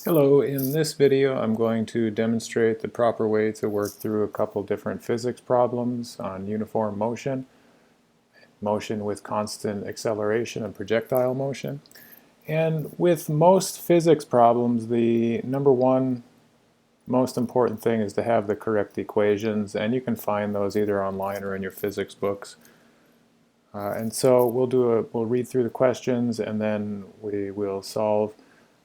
Hello, in this video I'm going to demonstrate the proper way to work through a couple different physics problems on uniform motion, motion with constant acceleration, and projectile motion. And with most physics problems, the number one most important thing is to have the correct equations, and you can find those either online or in your physics books. And so we'll read through the questions and then we will solve,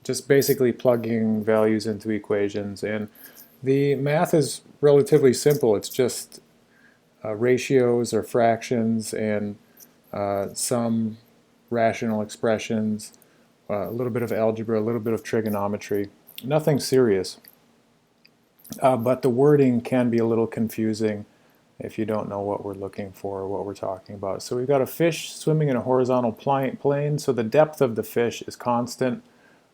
just basically plugging values into equations. And the math is relatively simple. It's just ratios or fractions and some rational expressions, a little bit of algebra, a little bit of trigonometry. Nothing serious. But the wording can be a little confusing if you don't know what we're looking for or what we're talking about. So we've got a fish swimming in a horizontal plane, so the depth of the fish is constant.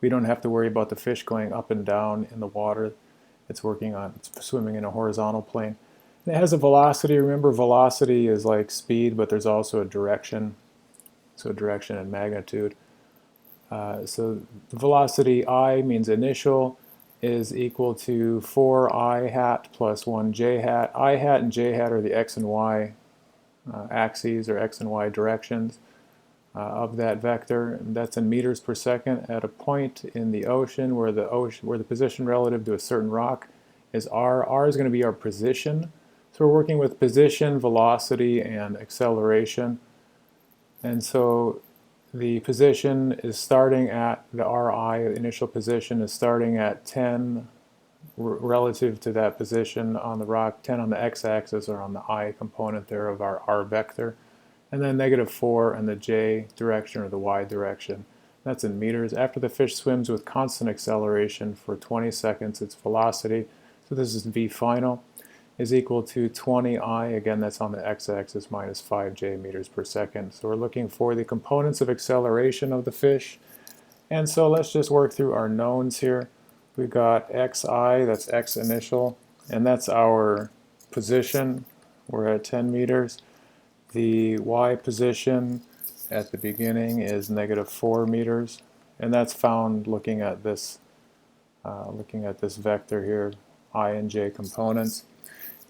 We don't have to worry about the fish going up and down in the water. It's swimming in a horizontal plane. And it has a velocity. Remember, velocity is like speed, but there's also a direction. So direction and magnitude. So the velocity I means initial is equal to 4I hat plus 1J hat. I hat and J hat are the X and Y axes or X and Y directions of that vector. And that's in meters per second at a point in the ocean where the position relative to a certain rock is R. R is going to be our position. So we're working with position, velocity, and acceleration. And so the position is starting at the RI, the initial position is starting at 10 relative to that position on the rock, 10 on the x-axis or on the I component there of our R vector, and then -4 in the J direction or the Y direction. That's in meters. After the fish swims with constant acceleration for 20 seconds, its velocity, so this is V final, is equal to 20I, again that's on the x-axis, minus 5j meters per second. So we're looking for the components of acceleration of the fish. And so let's just work through our knowns here. We've got xi, that's x initial, and that's our position. We're at 10 meters. The y position at the beginning is -4 meters, and that's found looking at this vector here, I and j components.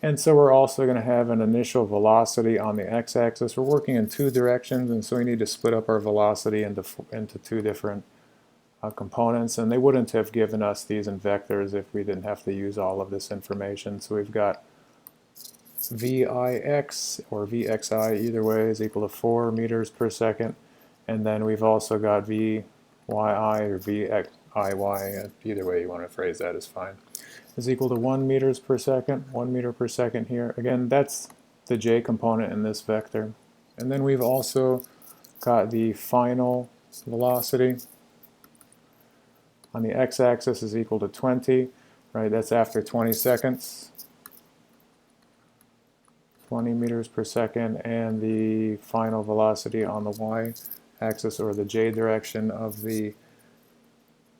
And so we're also going to have an initial velocity on the x-axis. We're working in two directions, and so we need to split up our velocity into two different components. And they wouldn't have given us these in vectors if we didn't have to use all of this information. So we've got Vix or Vxi, either way, is equal to 4 meters per second. And then we've also got Vyi or Viy, either way you want to phrase that is fine, is equal to 1 meters per second, 1 meter per second here. Again, that's the j component in this vector. And then we've also got the final velocity on the x-axis is equal to 20, right? That's after 20 seconds, 20 meters per second, and the final velocity on the y-axis or the j direction of the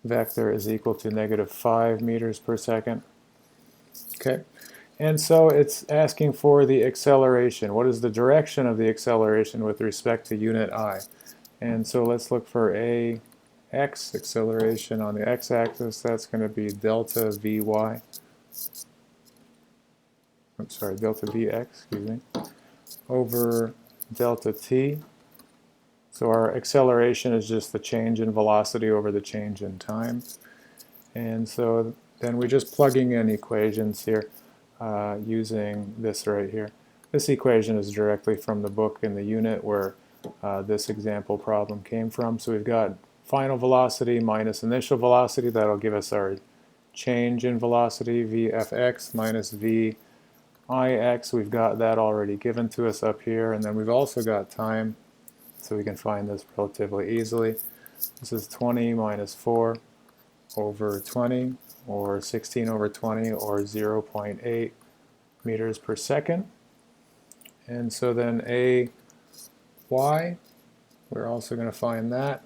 vector is equal to -5 meters per second. Okay, and so it's asking for the acceleration. What is the direction of the acceleration with respect to unit I? And so let's look for AX, acceleration on the x-axis. That's going to be delta Vy. I'm sorry, delta Vx, excuse me, over delta t. So our acceleration is just the change in velocity over the change in time. And so then we're just plugging in equations here using this right here. This equation is directly from the book in the unit where this example problem came from. So we've got final velocity minus initial velocity. That'll give us our change in velocity, Vfx minus Vix. We've got that already given to us up here. And then we've also got time, so we can find this relatively easily. This is 20 minus 4 over 20, or 16 over 20, or 0.8 meters per second. And so then AY, we're also going to find that.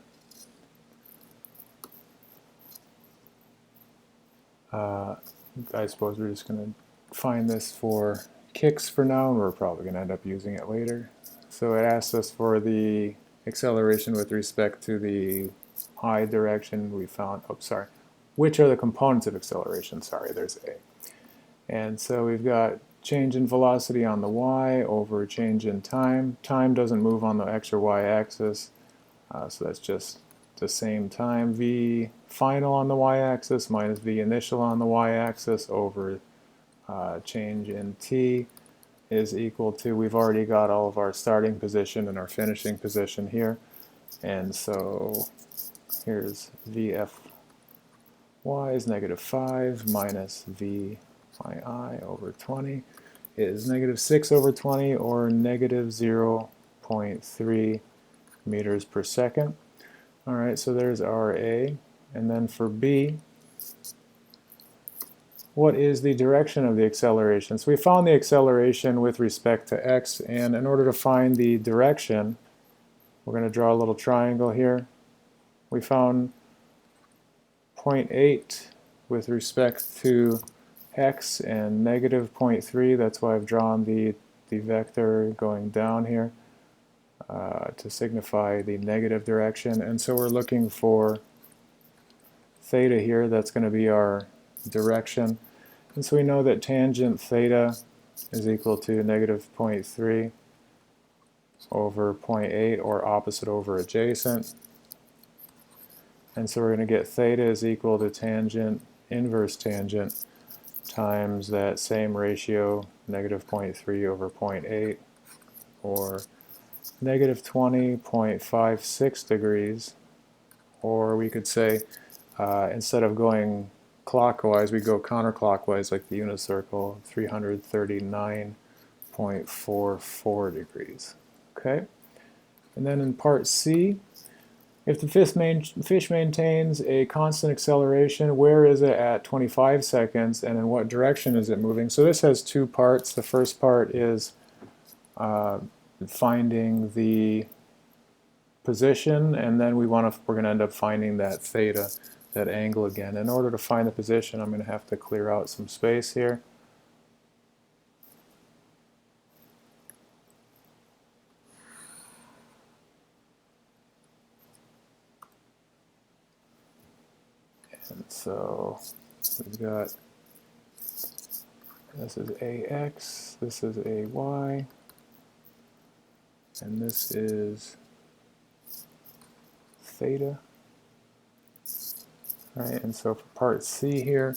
I suppose we're just going to find this for kicks for now, and we're probably going to end up using it later. So it asks us for the acceleration with respect to the I direction. We found, which are the components of acceleration? Sorry, there's A. And so we've got change in velocity on the y over change in time. Time doesn't move on the x or y axis, so that's just the same time. V final on the y-axis minus V initial on the y-axis over change in t is equal to, we've already got all of our starting position and our finishing position here. And so here's Vf y is negative 5 minus V phi I over 20 is negative 6 over 20, or negative 0.3 meters per second. All right, so there's our A. And then for B, what is the direction of the acceleration? So we found the acceleration with respect to x, and in order to find the direction, we're going to draw a little triangle here. We found 0.8 with respect to x and negative 0.3. That's why I've drawn the vector going down here to signify the negative direction. And so we're looking for theta here. That's going to be our direction. And so we know that tangent theta is equal to negative 0.3 over 0.8, or opposite over adjacent. And so we're going to get theta is equal to tangent inverse tangent times that same ratio, negative 0.3 over 0.8, or negative 20.56 degrees. Or we could say, instead of going clockwise, we go counterclockwise like the unit circle, 339.44 degrees. Okay? And then in part C, if the fish maintains a constant acceleration, where is it at 25 seconds, and in what direction is it moving? So this has two parts. The first part is finding the position, and then we're going to end up finding that theta, that angle again. In order to find the position, I'm going to have to clear out some space here. And so we've got, this is AX, this is AY, and this is theta. All right, and so for part C here,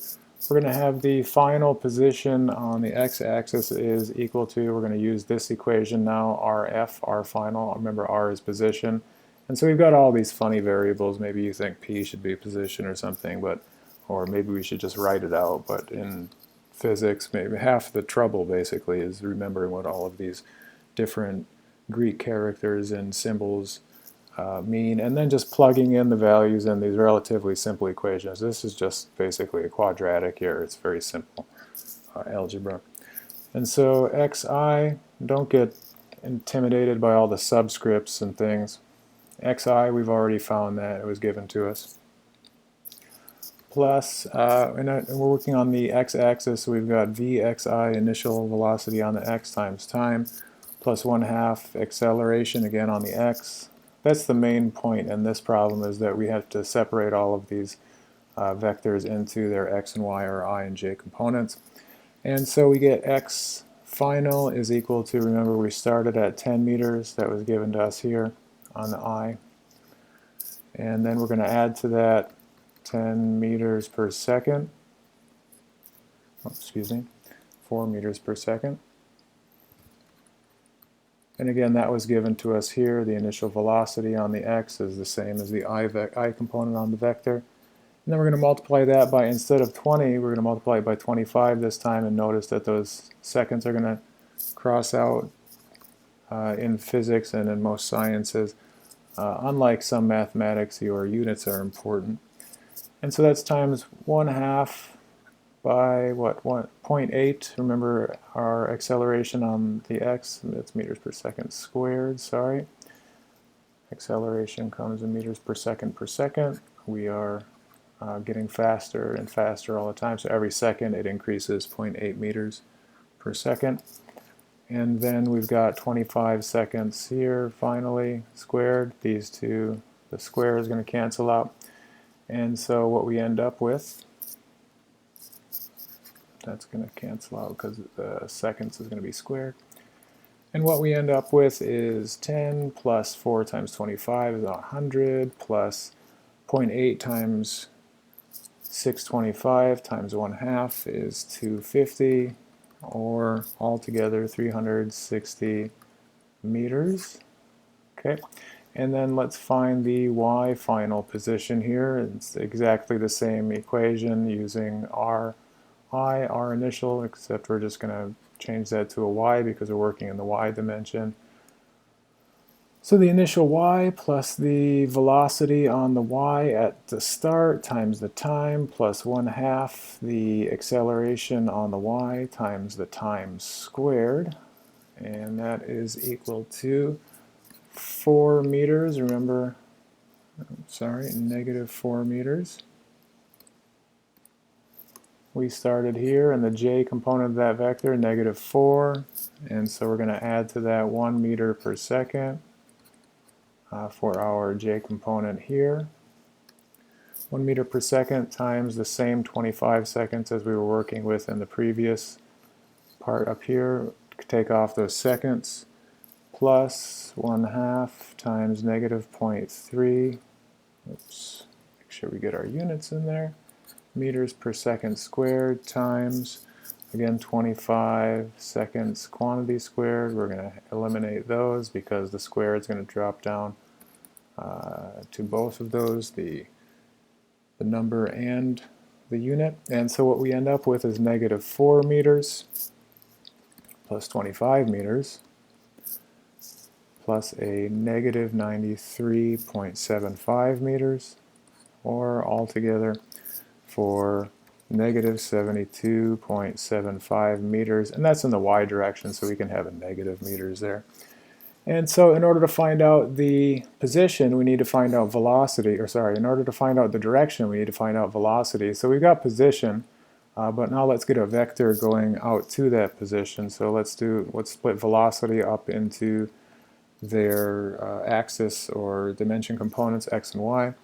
we're going to have the final position on the x-axis is equal to, we're going to use this equation now, RF, R final. Remember, R is position. And so we've got all these funny variables. Maybe you think P should be position or something, but, or maybe we should just write it out. But in physics, maybe half the trouble basically is remembering what all of these different Greek characters and symbols mean, and then just plugging in the values in these relatively simple equations. This is just basically a quadratic here. It's very simple algebra. And so xi, don't get intimidated by all the subscripts and things. Xi, we've already found that. It was given to us. Plus, and we're working on the x-axis, so we've got Vxi, initial velocity on the x times time, plus 1/2 acceleration again on the x. That's the main point in this problem, is that we have to separate all of these vectors into their x and y, or I and j components. And so we get x final is equal to, remember we started at 10 meters, that was given to us here on the I. And then we're going to add to that 10 meters per second. Oh, excuse me, 4 meters per second. And again, that was given to us here. The initial velocity on the x is the same as the I component on the vector. And then we're going to multiply that by, instead of 20, we're going to multiply it by 25 this time, and notice that those seconds are going to cross out in physics and in most sciences. Unlike some mathematics, your units are important. And so that's times 1/2 by what, 0.8. Remember our acceleration on the x, that's meters per second squared, sorry. Acceleration comes in meters per second per second. We are getting faster and faster all the time, so every second it increases 0.8 meters per second. And then we've got 25 seconds here finally squared. These two, the square is going to cancel out. And so what we end up with, that's going to cancel out because the seconds is going to be squared. And what we end up with is 10 plus 4 times 25 is 100 plus 0.8 times 625 times 1/2 is 250, or altogether 360 meters. Okay, and then let's find the y final position here. It's exactly the same equation using r initial, except we're just going to change that to a y because we're working in the y dimension. So the initial y plus the velocity on the y at the start times the time plus 1/2 the acceleration on the y times the time squared, and that is equal to 4 meters. Remember, sorry, negative 4 meters. We started here, and the j component of that vector, negative 4, and so we're going to add to that 1 meter per second for our j component here. 1 meter per second times the same 25 seconds as we were working with in the previous part up here. Take off those seconds, plus 1/2 times negative 0.3. Oops, make sure we get our units in there. Meters per second squared times, again, 25 seconds quantity squared. We're going to eliminate those because the square is going to drop down to both of those, the number and the unit. And so what we end up with is negative 4 meters plus 25 meters plus a negative 93.75 meters, or altogether for negative 72.75 meters, and that's in the y direction, so we can have a negative meters there. And so in order to find out the position, we need to find out velocity, or sorry, in order to find out the direction, we need to find out velocity. So we've got position, but now let's get a vector going out to that position. So let's split velocity up into their axis or dimension components, x and y.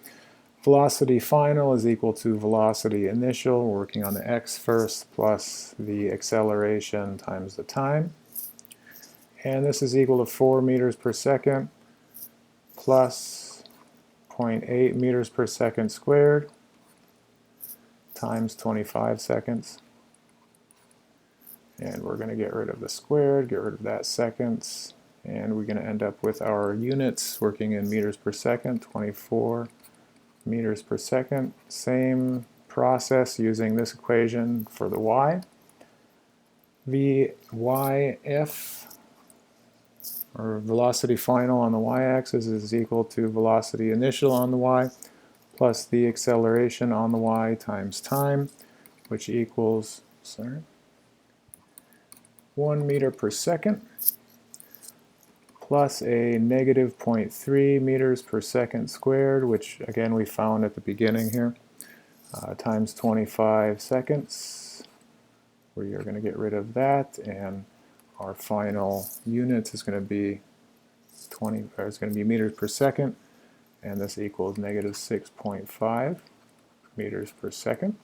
Velocity final is equal to velocity initial, working on the x first, plus the acceleration times the time. And this is equal to 4 meters per second plus 0.8 meters per second squared times 25 seconds. And we're going to get rid of the squared, get rid of that seconds, and we're going to end up with our units working in meters per second, 24 meters per second. Same process using this equation for the y. VYF, or velocity final on the y-axis, is equal to velocity initial on the y plus the acceleration on the y times time, which equals 1 meter per second plus a negative 0.3 meters per second squared, which again we found at the beginning here, times 25 seconds. We are going to get rid of that, and our final unit is going to be meters per second, and this equals negative 6.5 meters per second.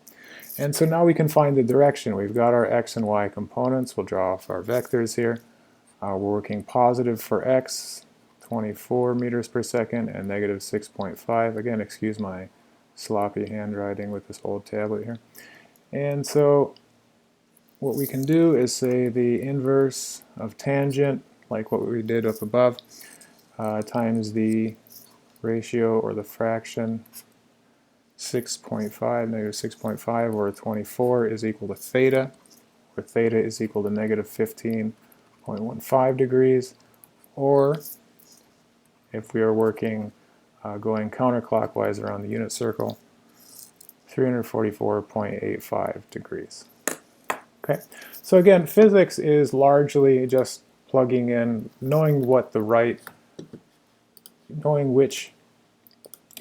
And so now we can find the direction. We've got our x and y components. We'll draw off our vectors here. We're working positive for x, 24 meters per second, and negative 6.5. Again, excuse my sloppy handwriting with this old tablet here. And so what we can do is say the inverse of tangent, like what we did up above, times the ratio or the fraction 6.5, negative 6.5, or 24 is equal to theta, where theta is equal to negative 15.15 degrees, or if we are working going counterclockwise around the unit circle, 344.85 degrees. Okay, so again, physics is largely just plugging in, knowing which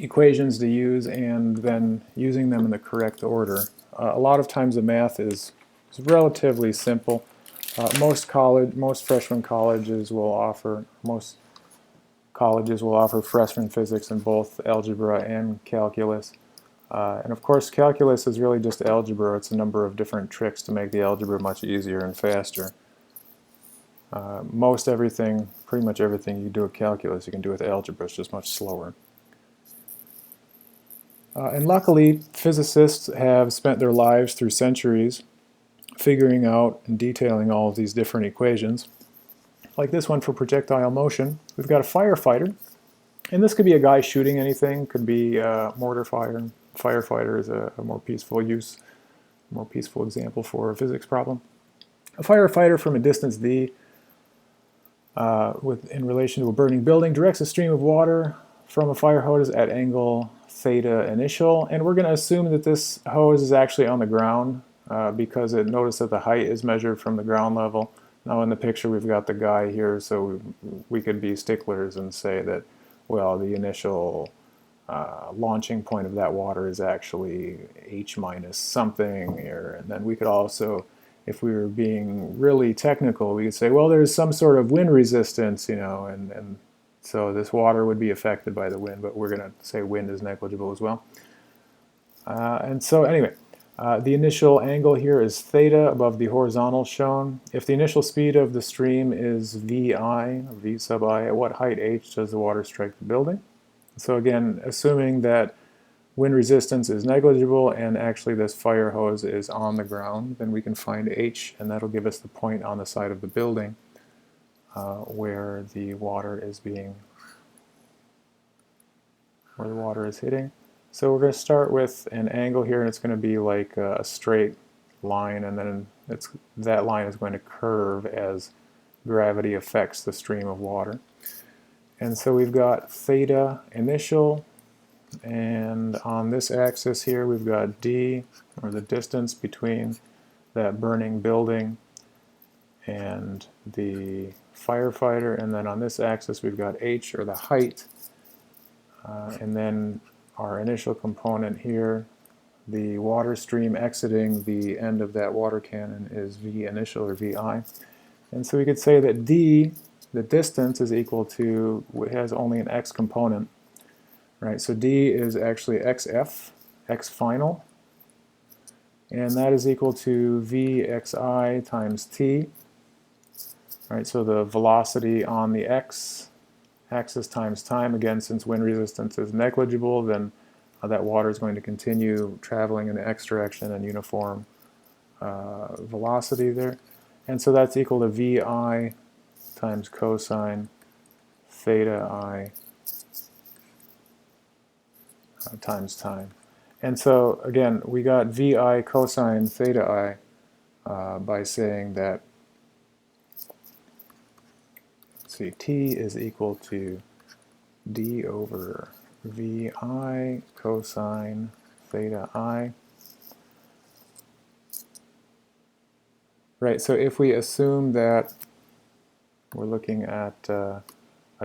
equations to use, and then using them in the correct order. A lot of times the math is relatively simple. Most freshman colleges will offer freshman physics in both algebra and calculus. And of course, calculus is really just algebra. It's a number of different tricks to make the algebra much easier and faster. Most everything, pretty much everything you do with calculus, you can do with algebra. It's just much slower. And luckily, physicists have spent their lives through centuries figuring out and detailing all of these different equations. Like this one for projectile motion. We've got a firefighter, and this could be a guy shooting anything, could be mortar fire. Firefighter is a more peaceful example for a physics problem. A firefighter from a distance d in relation to a burning building directs a stream of water from a fire hose at angle theta initial, and we're going to assume that this hose is actually on the ground because notice that the height is measured from the ground level. Now in the picture we've got the guy here, so we could be sticklers and say that, well, the initial launching point of that water is actually h minus something here. And then we could also, if we were being really technical, we could say, well, there's some sort of wind resistance, you know, and so this water would be affected by the wind, but we're going to say wind is negligible as well. And so anyway, the initial angle here is theta above the horizontal shown. If the initial speed of the stream is vi, v sub I, at what height h does the water strike the building? So again, assuming that wind resistance is negligible and actually this fire hose is on the ground, then we can find h, and that'll give us the point on the side of the building where the water is hitting. So we're going to start with an angle here, and it's going to be like a straight line, and then that line is going to curve as gravity affects the stream of water. And so we've got theta initial, and on this axis here we've got d, or the distance between that burning building and the firefighter, and then on this axis we've got h, or the height, and then our initial component here, the water stream exiting the end of that water cannon, is v initial, or vi. And so we could say that d, the distance, is equal to, it has only an x component, right? So d is actually xf, x final, and that is equal to vxi times t, right? So the velocity on the x axis times time. Again, since wind resistance is negligible, then that water is going to continue traveling in the x direction and uniform velocity there. And so that's equal to vi times cosine theta I times time. And so again, we got vi cosine theta I by saying that, let's see, t is equal to d over vi cosine theta I. Right, so if we assume that we're looking at a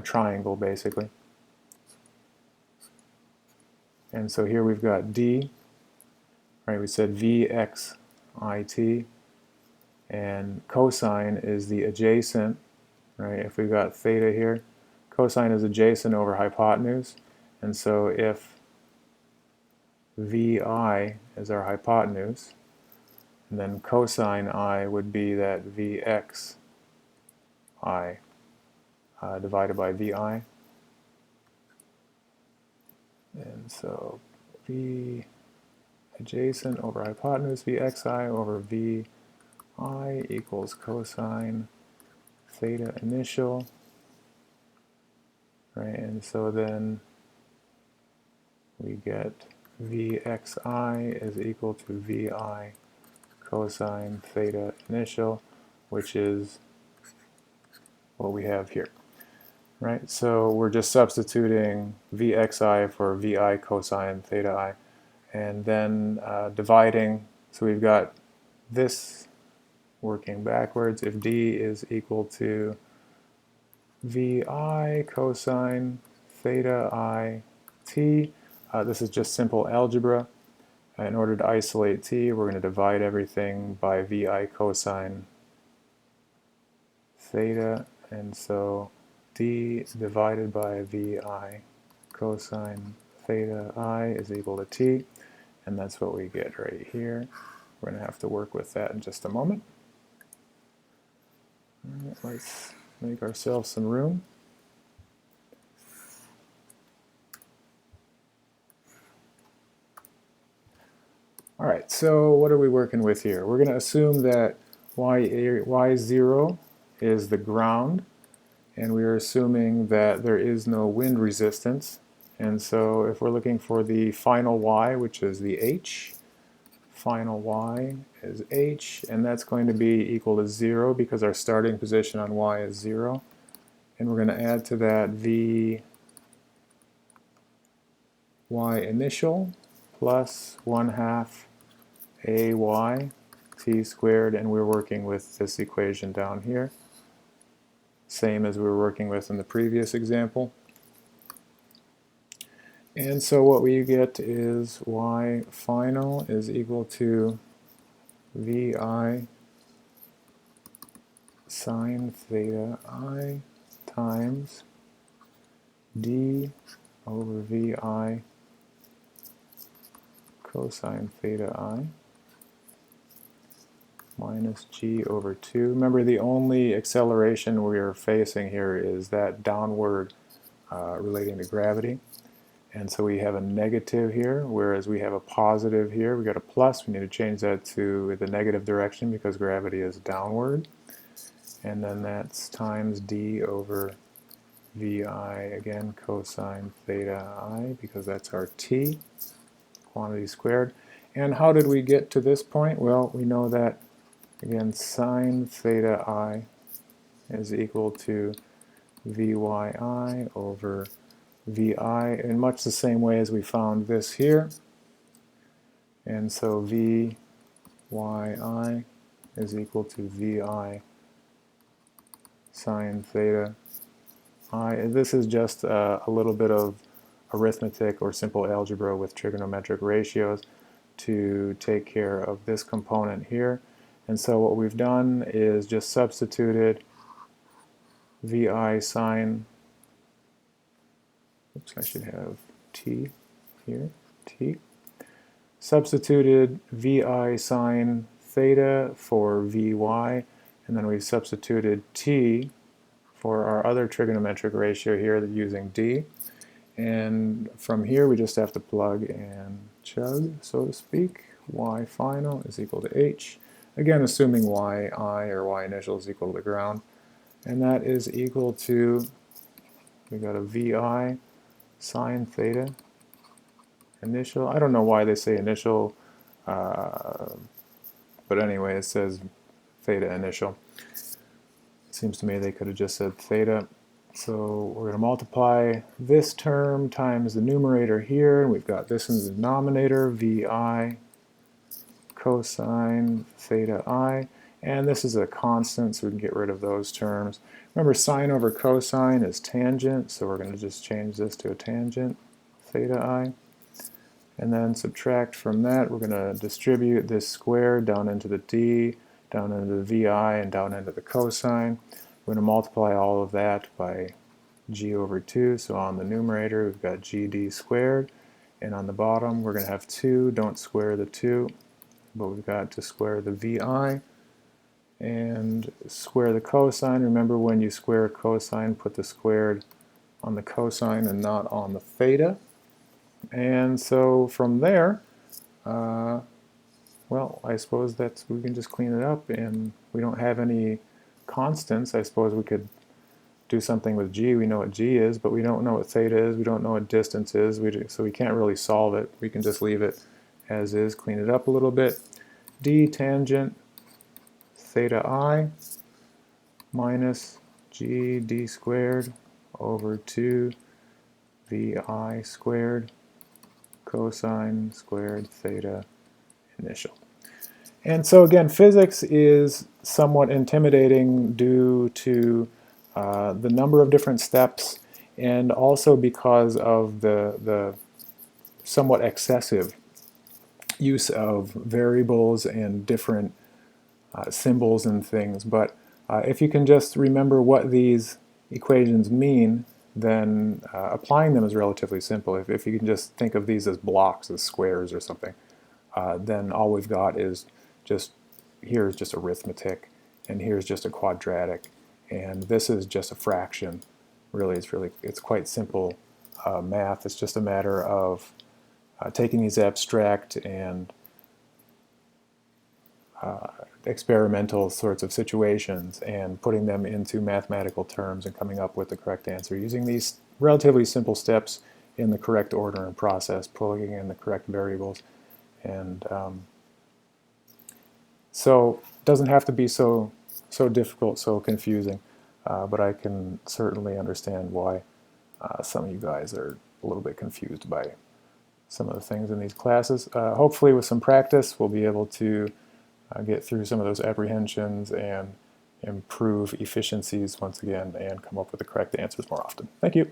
triangle, basically. And so here we've got d, right? We said vxit, and cosine is the adjacent, right? If we've got theta here, cosine is adjacent over hypotenuse, and so if vi is our hypotenuse, and then cosine I would be that vx I divided by vi. And so v adjacent over hypotenuse, vxi over vi equals cosine theta initial, right? And so then we get vxi is equal to vi cosine theta initial, which is what we have here, right? So we're just substituting vxi for vi cosine theta I, and then dividing. So we've got this working backwards. If d is equal to vi cosine theta I t, this is just simple algebra. In order to isolate t, we're going to divide everything by vi cosine theta, and so d divided by vi cosine theta I is equal to t. and that's what we get right here. We're going to have to work with that in just a moment. Let's make ourselves some room. All right, so what are we working with here? We're going to assume that y0 is the ground, and we are assuming that there is no wind resistance. And so if we're looking for the final y, which is the h, final y is h, and that's going to be equal to 0 because our starting position on y is 0. And we're going to add to that v y initial plus 1/2 ay t squared, and we're working with this equation down here, same as we were working with in the previous example. And so what we get is y final is equal to vi sine theta I times d over vi cosine theta I minus g over 2. Remember, the only acceleration we are facing here is that downward relating to gravity. And so we have a negative here, whereas we have a positive here. We got a plus. We need to change that to the negative direction because gravity is downward. And then that's times d over vi, again, cosine theta I, because that's our t, quantity squared. And how did we get to this point? Well, we know that, again, sine theta I is equal to vyi over vi in much the same way as we found this here. And so vyi is equal to vi sine theta I. This is just a little bit of arithmetic or simple algebra with trigonometric ratios to take care of this component here. And so what we've done is just substituted vi sine, oops, I should have t here, t. Substituted vi sine theta for vy, and then we've substituted t for our other trigonometric ratio here using d. And from here we just have to plug and chug, so to speak. Y final is equal to h. Again, assuming yi or y initial is equal to the ground. And that is equal to, we got a vi sine theta initial. I don't know why they say initial, but anyway, it says theta initial. It seems to me they could have just said theta. So we're going to multiply this term times the numerator here, and we've got this in the denominator, vi cosine theta I, and this is a constant, so we can get rid of those terms. Remember, sine over cosine is tangent, so we're going to just change this to a tangent theta I. And then subtract from that, we're going to distribute this square down into the d, down into the vi, and down into the cosine. We're going to multiply all of that by g over 2, so on the numerator we've got gd squared, and on the bottom we're going to have 2, don't square the 2, but we've got to square the vi, and square the cosine. Remember, when you square cosine, put the squared on the cosine and not on the theta. And so from there, well, I suppose that we can just clean it up, and we don't have any constants. I suppose we could do something with g. We know what g is, but we don't know what theta is. We don't know what distance is, so we can't really solve it. We can just leave it as is, clean it up a little bit. D tangent theta I minus g d squared over 2 vi squared cosine squared theta initial. And so again, physics is somewhat intimidating due to the number of different steps, and also because of the somewhat excessive use of variables and different symbols and things. But if you can just remember what these equations mean, then applying them is relatively simple. If you can just think of these as blocks, as squares or something. then all we've got is just, here's just arithmetic, and here's just a quadratic, and this is just a fraction. Really, it's quite simple math. It's just a matter of taking these abstract and experimental sorts of situations and putting them into mathematical terms and coming up with the correct answer using these relatively simple steps in the correct order and process, plugging in the correct variables. And so it doesn't have to be so difficult, so confusing, but I can certainly understand why some of you guys are a little bit confused by some of the things in these classes. Hopefully with some practice we'll be able to get through some of those apprehensions and improve efficiencies once again and come up with the correct answers more often. Thank you.